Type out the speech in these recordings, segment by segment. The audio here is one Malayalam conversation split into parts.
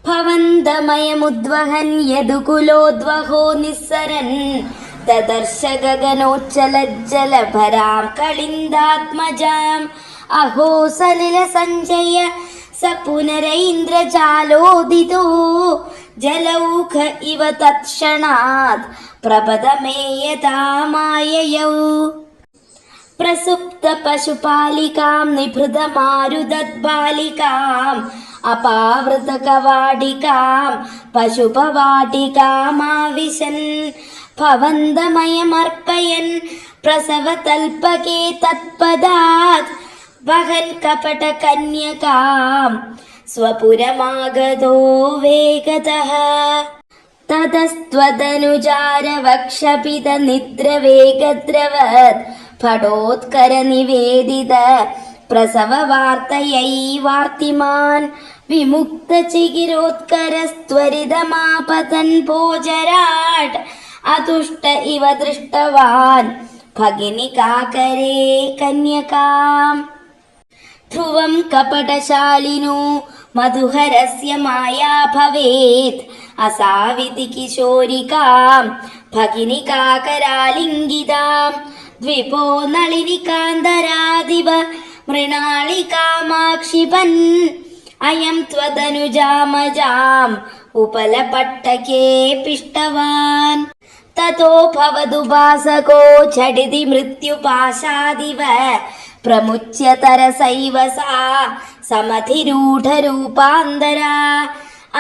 ഭവന്തമയമുദ്വഹൻ യദുകുലോദ്വഹോ നിസ്സരൻ ദദർശ ഗഗനോജ്ജലജ്ജലഭരാം കളിന്ദാത്മജാം അഹോ സലില സഞ്ജയ സ പുനരൈന്ദ്രജാലോദിതോ ജലൗഘ ഇവ തത്ക്ഷണാത് പ്രപദമേയതാമായയൗ പ്രസുപ്ത പശുപാലികാം നിഭൃതമാരുദദ്ബാലികാം അപാവൃത കവാടികാം പശുപവാടികാമാവിശൻ ഭവന്തമയമർപ്പയൻ പ്രസവതൽപകേ തത്പദാത് വഹൻ കപട കന്യകാം സ്വപുരമാഗതോ വേഗതഃ തതസ്ത്വദനുജാരവക്ഷപിത നിദ്രവേഗദ്രവത് ഫടോത്കര നിവേദിത പ്രസവ വാർത്തയൈവാർത്തിമാൻ വിമുക്ത ചികിരോത്കരസ്ത്വരിതമാപതൻ ഭോജരാട് അതുഷ്ട ഇവ ദൃഷ്ടവാൻ ഭഗിനികാകരേ കന്യകാം ധ്രുവം കപടശാലിനോ മധുഹരസ്യ മായാ ഭവേത് അസാവിതി കിശോരികാം ഭഗിനികാകരാലിംഗിതാം ദ്വിപോ നളിനികാന്തരാദിവ മൃണാളികാമാക്ഷിപൻ അയം ത്വദനുജാമജാം ഉപലപട്ടകേ പിഷ്ടവാൻ തതോ ഭവദുപാസകോ ഝടിതി മൃത്യുപാശാദിവ പ്രമുച്യ തരസൈവ സാ സമധിരൂഢരൂപാന്തരാ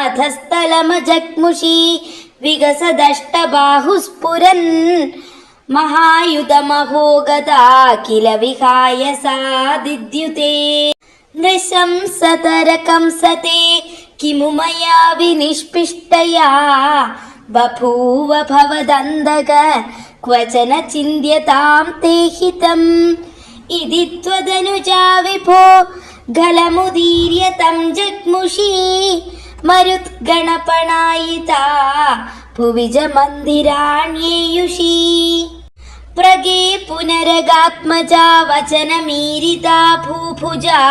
അധസ്ഥലമജഗ്മുഷി വികസദഷ്ടബാഹുസ്ഫുരൻ മഹായുധമഹോഗതാ കില വിഹായ സാദിദ്യുതേ നൃശംസതരകംസത്തെ കിമു മയാ വിനിഷ്പിഷ്ടയാ ബഭൂവ ഭവദന്തക ക്വചന ചിന്ത്യതാം തേ ഹിതം ഇതി ത്വദനുജാ വിഭോ ഗലമുദീര്യ തം ജഗ്മുഷി മരുദ്ഗണപണായിതാ ഭുവിജ മന്ദിരാണ്യേയുഷി പ്രഗേ പുനരഗാത്മജാ വചനമീരിതാ ഭൂഭുജാ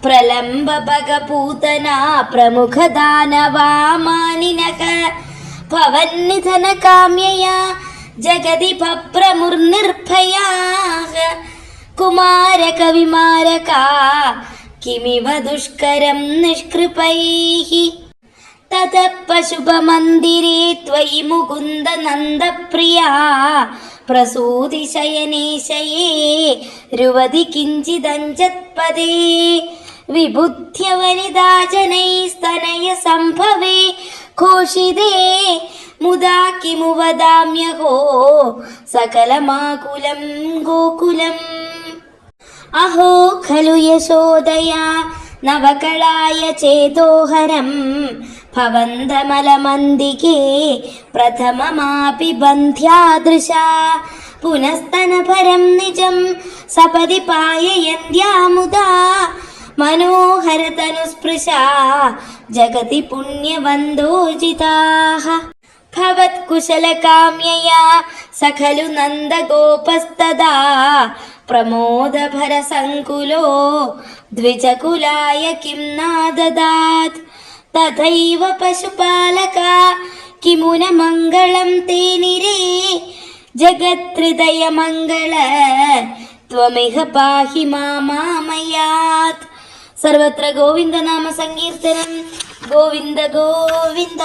പ്രലംബ ഭഗപൂതനാ പ്രമുഖ ദാനവാമാനിനഃ ഭവന്നിധന കാമ്യയാ ജഗതി ഭപ്രമുർനിർഭയാഃ കുമാരക വിമാരകാ കിമിവ ദുഷ്കരം നിഷ്കൃപൈഃ തതഃ പശുപമന്ദിരേ ത്വയി മുകുന്ദ നന്ദപ്രിയാ പ്രസൂതി ശയനേശയേ രുവതി കിഞ്ചിദഞ്ജത്പദേ വിബുദ്ധ്യ വനിതാ ജനൈസ്തനയ സംഭവേ ഘോഷിതേ മുദാ കിമു വദാമ്യഹോ സകലമാകുലം ഗോകുലം അഹോ ഖലു യശോദയാ നവകളായ ചേതോഹരം ഭവന്തമലമന്ദികേ പ്രഥമമാപി ബന്ധ്യാദൃശാ പുനസ്തനപരം നിജം സപദി പായയന്ത്യാമുദാ മനോഹരതനുസ്പൃശാ ജഗതി പുണ്യവന്തോജിതാഃ ഭവത്കുശലകാമ്യയാ സഖലു നന്ദഗോപസ്തദാ പ്രമോദഭരസങ്കുലോ ദ്വിജകുലായ കിം നാദദാത് തഥൈവ പശുപാലകാ കിമുന മംഗളം തേ നിരേ ജഗത്ഹൃദയമംഗള ത്വമിഹ പാഹി മാമാമയാത് സർവത്ര ഗോവിന്ദനാമ സങ്കീർത്തനം ഗോവിന്ദ ഗോവിന്ദ.